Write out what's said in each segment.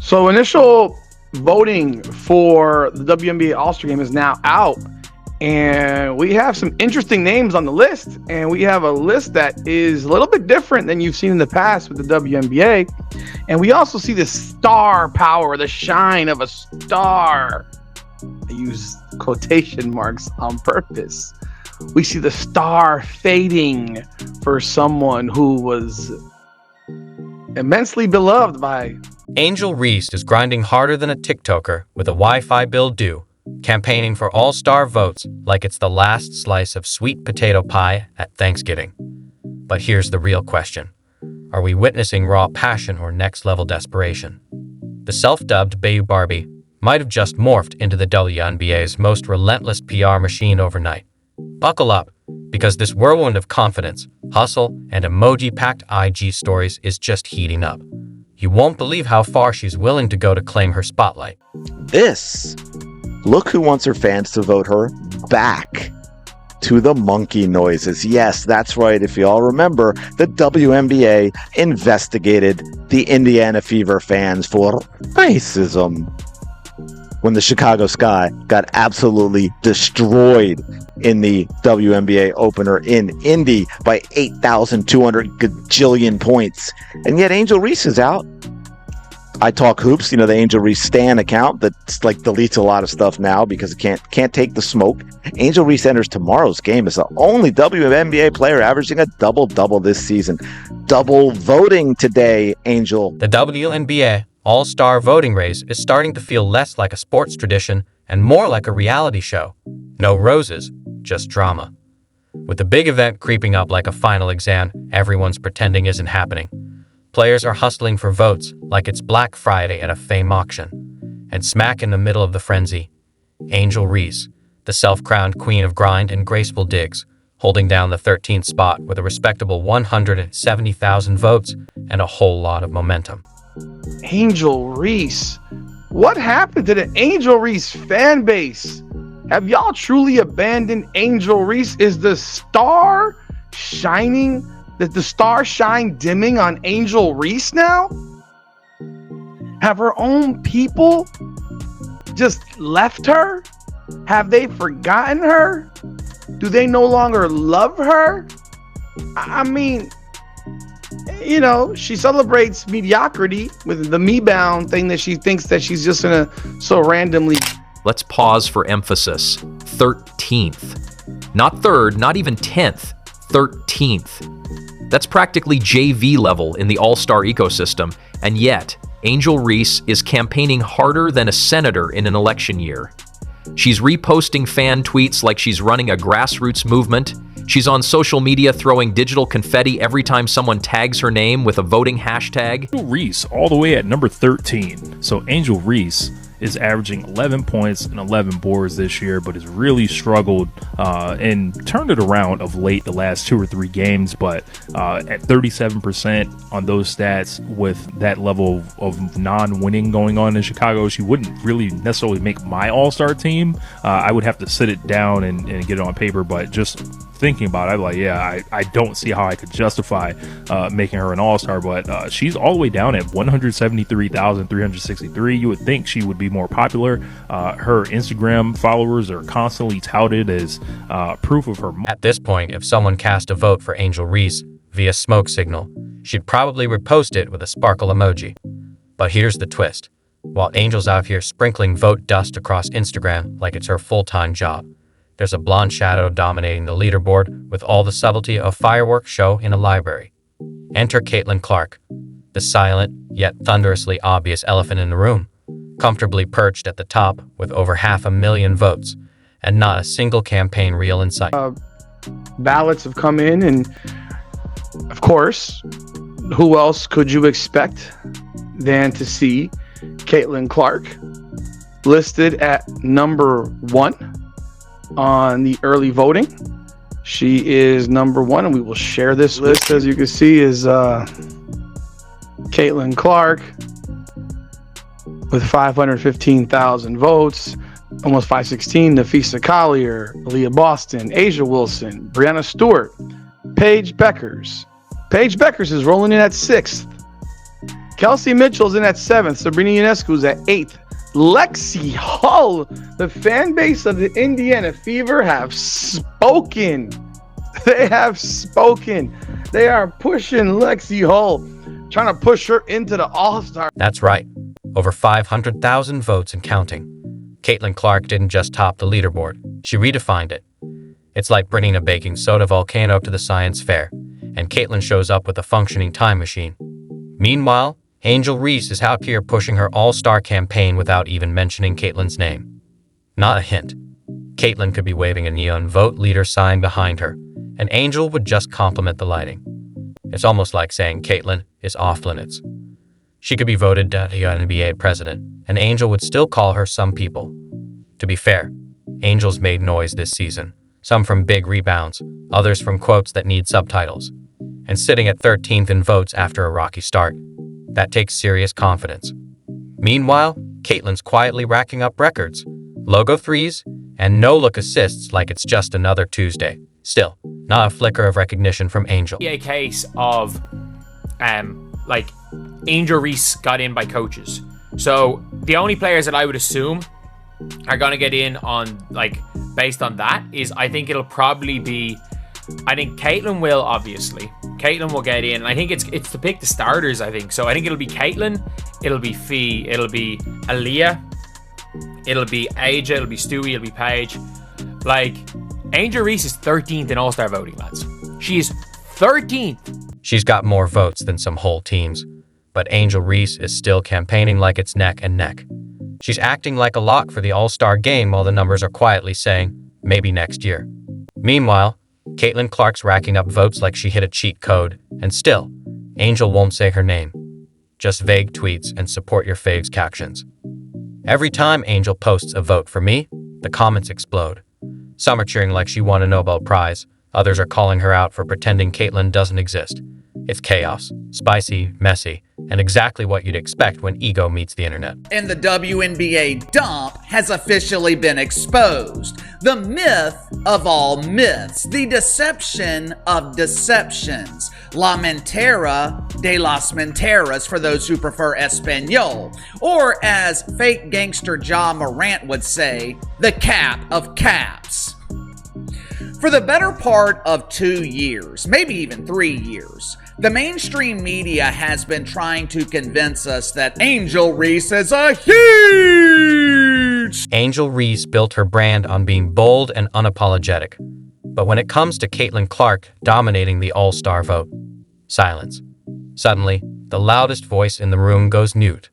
So initial voting for the WNBA All-Star Game is now out, and we have some interesting names on the list, and we have a list that is a little bit different than you've seen in the past with the WNBA, and we also see the star power, the shine of a star. I use quotation marks on purpose. We see the star fading for someone who was immensely beloved by. Angel Reese is grinding harder than a TikToker with a Wi-Fi bill due, campaigning for all-star votes like it's the last slice of sweet potato pie at Thanksgiving. But here's the real question. Are we witnessing raw passion or next-level desperation? The self-dubbed Bayou Barbie might have just morphed into the WNBA's most relentless PR machine overnight. Buckle up, because this whirlwind of confidence, hustle, and emoji-packed IG stories is just heating up. You won't believe how far she's willing to go to claim her spotlight. Look who wants her fans to vote her back to the monkey noises. Yes, that's right. If you all remember, the WNBA investigated the Indiana Fever fans for racism when the Chicago Sky got absolutely destroyed in the WNBA opener in Indy by 8,200 gajillion points. And yet Angel Reese is out. I Talk Hoops, the Angel Reese Stan account that's like deletes a lot of stuff now because it can't take the smoke. Angel Reese enters tomorrow's game as the only WNBA player averaging a double-double this season. Double voting today, Angel. The WNBA All-Star voting race is starting to feel less like a sports tradition and more like a reality show. No roses, just drama. With the big event creeping up like a final exam, everyone's pretending isn't happening. Players are hustling for votes like it's Black Friday at a fame auction. And smack in the middle of the frenzy, Angel Reese, the self-crowned queen of grind and graceful digs, holding down the 13th spot with a respectable 170,000 votes and a whole lot of momentum. Angel Reese. What happened to the Angel Reese fan base? Have y'all truly abandoned Angel Reese? Is the star shining? Does the star shine dimming on Angel Reese now? Have her own people just left her? Have they forgotten her? Do they no longer love her? I mean, she celebrates mediocrity with the me-bound thing that she thinks that she's just gonna so randomly. Let's pause for emphasis. 13th. Not third, not even 10th. 13th. That's practically JV level in the all-star ecosystem, and yet, Angel Reese is campaigning harder than a senator in an election year. She's reposting fan tweets like she's running a grassroots movement. She's on social media throwing digital confetti every time someone tags her name with a voting hashtag. Angel Reese all the way at number 13. So Angel Reese is averaging 11 points and 11 boards this year, but has really struggled and turned it around of late the last 2 or 3 games. But at 37% on those stats with that level of non-winning going on in Chicago, she wouldn't really necessarily make my all-star team. I would have to sit it down and get it on paper, but just thinking about it, I'm like, I don't see how I could justify making her an all-star, but she's all the way down at 173,363. You would think she would be more popular. Her Instagram followers are constantly touted as proof of her. At this point, if someone cast a vote for Angel Reese via smoke signal, she'd probably repost it with a sparkle emoji. But here's the twist. While Angel's out here sprinkling vote dust across Instagram like it's her full-time job, there's a blonde shadow dominating the leaderboard with all the subtlety of fireworks show in a library. Enter Caitlin Clark, the silent yet thunderously obvious elephant in the room, comfortably perched at the top with over 500,000 votes and not a single campaign reel in sight. Ballots have come in, and of course, who else could you expect than to see Caitlin Clark listed at number 1 on the early voting. She is number 1, and we will share this list. As you can see, is Caitlin Clark with 515,000 votes, almost 516. Nafisa Collier, Aaliyah Boston, Asia Wilson, Brianna Stewart, Paige Beckers. Paige Beckers is rolling in at 6th. Kelsey Mitchell's in at 7th. Sabrina Ionescu's at 8th. Lexi Hull, the fan base of the Indiana Fever have spoken. They have spoken. They are pushing Lexi Hull, trying to push her into the All-Star. That's right. Over 500,000 votes and counting. Caitlin Clark didn't just top the leaderboard. She redefined it. It's like bringing a baking soda volcano to the science fair, and Caitlin shows up with a functioning time machine. Meanwhile, Angel Reese is out here pushing her all-star campaign without even mentioning Caitlin's name. Not a hint. Caitlin could be waving a neon vote leader sign behind her, and Angel would just compliment the lighting. It's almost like saying Caitlin is off limits. She could be voted WNBA president, and Angel would still call her some people. To be fair, Angel's made noise this season, some from big rebounds, others from quotes that need subtitles. And sitting at 13th in votes after a rocky start, that takes serious confidence. Meanwhile, Caitlin's quietly racking up records, logo threes, and no-look assists like it's just another Tuesday. Still, not a flicker of recognition from Angel. A case of, Angel Reese got in by coaches. So the only players that I would assume are going to get in on, based on that is, I think it'll probably be, I think Caitlin will, obviously. Caitlin will get in. I think it's to pick the starters, I think. So I think it'll be Caitlin, it'll be Fee, it'll be Aaliyah, it'll be Aja, it'll be Stewie, it'll be Paige. Angel Reese is 13th in All-Star voting, lads. She is 13th. She's got more votes than some whole teams, but Angel Reese is still campaigning like it's neck and neck. She's acting like a lock for the All-Star game while the numbers are quietly saying, maybe next year. Meanwhile, Caitlin Clark's racking up votes like she hit a cheat code, and still, Angel won't say her name. Just vague tweets and support your faves captions. Every time Angel posts a vote for me, the comments explode. Some are cheering like she won a Nobel Prize, others are calling her out for pretending Caitlin doesn't exist. It's chaos, spicy, messy, and exactly what you'd expect when ego meets the internet. And the WNBA dump has officially been exposed. The myth of all myths. The deception of deceptions. La mentira de las mentiras for those who prefer Espanol. Or as fake gangster Ja Morant would say, the cap of caps. For the better part of 2 years, maybe even 3 years, the mainstream media has been trying to convince us that Angel Reese is a huge... Angel Reese built her brand on being bold and unapologetic. But when it comes to Caitlin Clark dominating the All-Star vote, silence. Suddenly, the loudest voice in the room goes mute.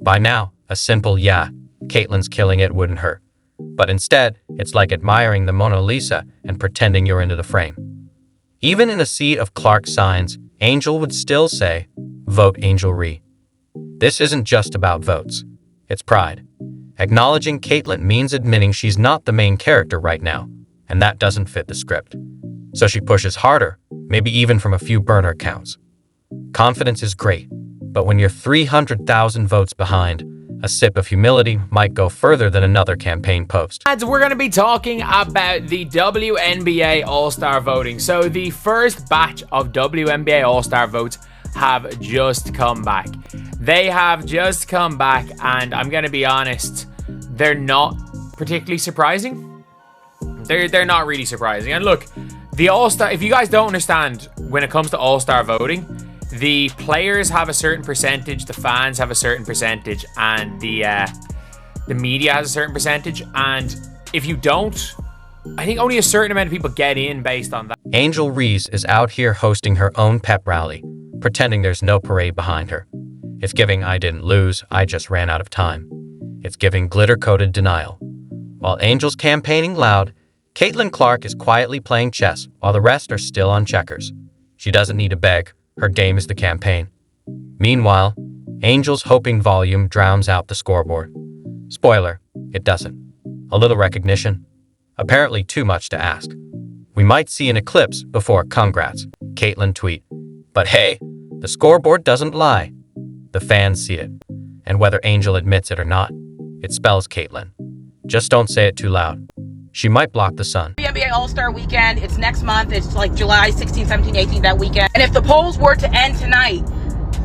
By now, a simple yeah, Caitlin's killing it wouldn't hurt. But instead, it's like admiring the Mona Lisa and pretending you're into the frame. Even in a sea of Clark signs, Angel would still say, vote Angel Ree. This isn't just about votes. It's pride. Acknowledging Caitlin means admitting she's not the main character right now, and that doesn't fit the script. So she pushes harder, maybe even from a few burner accounts. Confidence is great, but when you're 300,000 votes behind, a sip of humility might go further than another campaign post. And we're going to be talking about the WNBA All-Star voting. So the first batch of WNBA All-Star votes have just come back. They have just come back, and I'm going to be honest, they're not particularly surprising. They're not really surprising. And look, the All-Star, if you guys don't understand, when it comes to All-Star voting, the players have a certain percentage, the fans have a certain percentage, and the media has a certain percentage. And if you don't, I think only a certain amount of people get in based on that. Angel Reese is out here hosting her own pep rally, pretending there's no parade behind her. It's giving I didn't lose, I just ran out of time. It's giving glitter-coated denial. While Angel's campaigning loud, Caitlin Clark is quietly playing chess while the rest are still on checkers. She doesn't need to beg. Her game is the campaign. Meanwhile, Angel's hoping volume drowns out the scoreboard. Spoiler, it doesn't. A little recognition? Apparently too much to ask. We might see an eclipse before congrats, Caitlin tweet. But hey, the scoreboard doesn't lie. The fans see it. And whether Angel admits it or not, it spells Caitlin. Just don't say it too loud. She might block the sun. WNBA All-Star Weekend, it's next month. It's like July 16, 17, 18, that weekend. And if the polls were to end tonight,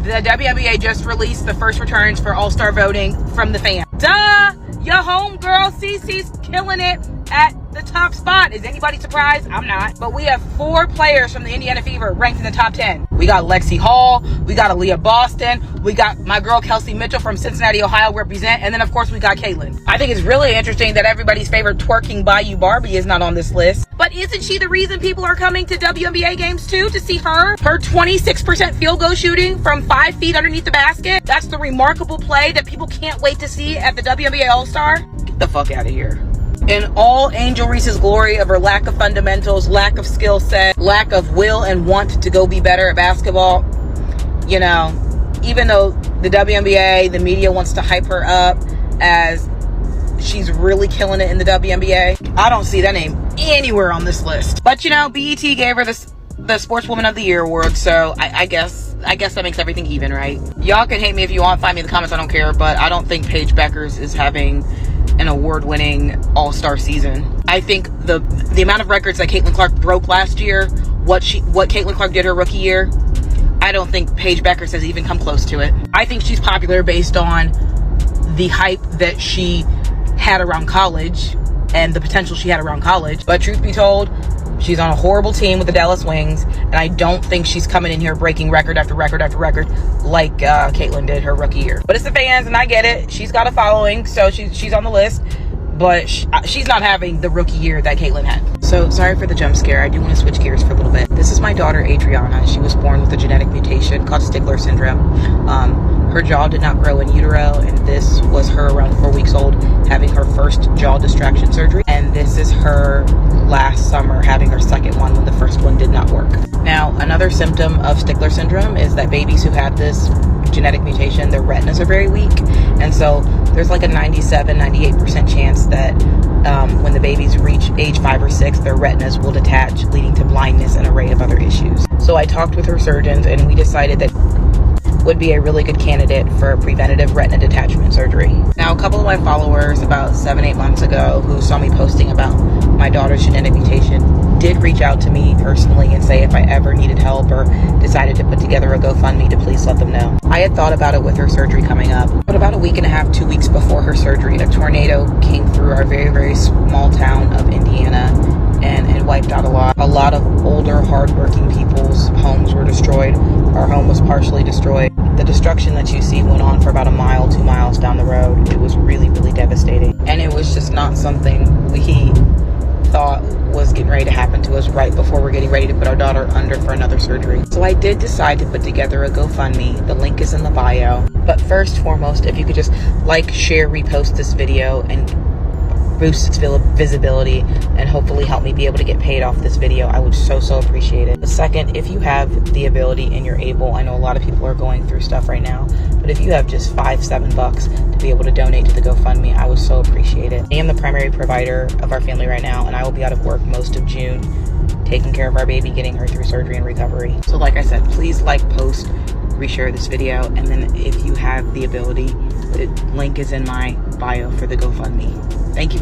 the WNBA just released the first returns for All-Star voting from the fans. Duh! Your homegirl Cece's killing it at the top spot. Is anybody surprised? I'm not. But we have 4 players from the Indiana Fever ranked in the top 10. We got Lexi Hall, we got Aaliyah Boston, we got my girl Kelsey Mitchell from Cincinnati, Ohio represent, and then of course we got Caitlin. I think it's really interesting that everybody's favorite twerking Bayou Barbie is not on this list. But isn't she the reason people are coming to WNBA games too, to see her? Her 26% field goal shooting from 5 feet underneath the basket. That's the remarkable play that people can't wait to see at the WNBA All-Star. Get the fuck out of here. In all Angel Reese's glory of her lack of fundamentals, lack of skill set, lack of will and want to go be better at basketball, you know, even though the WNBA, the media wants to hype her up as she's really killing it in the WNBA, I don't see that name anywhere on this list. But, you know, BET gave her the Sportswoman of the Year award, so I guess that makes everything even, right? Y'all can hate me if you want, find me in the comments, I don't care, but I don't think Paige Beckers is having an award-winning all-star season. I think the amount of records that Caitlin Clark broke last year, what Caitlin Clark did her rookie year, I don't think Paige Beckers has even come close to it. I think she's popular based on the hype that she had around college and the potential she had around college. But truth be told, she's on a horrible team with the Dallas Wings, and I don't think she's coming in here breaking record after record after record like Caitlin did her rookie year. But it's the fans, and I get it. She's got a following, so she's on the list. But she's not having the rookie year that Caitlin had. So sorry for the jump scare. I do want to switch gears for a little bit. This is my daughter, Adriana. She was born with a genetic mutation called Stickler syndrome. Her jaw did not grow in utero, and this was her around 4 weeks old having her first jaw distraction surgery. And this is her last summer having her second one when the first one did not work. Now, another symptom of Stickler syndrome is that babies who have this genetic mutation, their retinas are very weak. And so there's like a 97-98% chance that when the babies reach age 5 or 6, their retinas will detach, leading to blindness and an array of other issues. So I talked with her surgeons, and we decided that would be a really good candidate for preventative retina detachment surgery. Now, a couple of my followers about 7-8 months ago who saw me posting about my daughter's genetic mutation did reach out to me personally and say if I ever needed help or decided to put together a GoFundMe to please let them know. I had thought about it with her surgery coming up, but about a week and a half, 2 weeks before her surgery, a tornado came through our very, very small town of Indiana and wiped out a lot of older, hardworking people's homes were destroyed. Our home was partially destroyed. The destruction that you see went on for about a mile, 2 miles down the road. It was really, really devastating. And it was just not something we thought was getting ready to happen to us right before we're getting ready to put our daughter under for another surgery. So I did decide to put together a GoFundMe. The link is in the bio. But first, foremost, if you could just like, share, repost this video and boost its visibility and hopefully help me be able to get paid off this video, I would so appreciate it. The second, if you have the ability and you're able, I know a lot of people are going through stuff right now, but if you have just $5-7 to be able to donate to the GoFundMe, I would so appreciate it. I am the primary provider of our family right now, and I will be out of work most of June, taking care of our baby, getting her through surgery and recovery. So like I said, please like, post, reshare this video, and then if you have the ability, the link is in my bio for the GoFundMe. Thank you.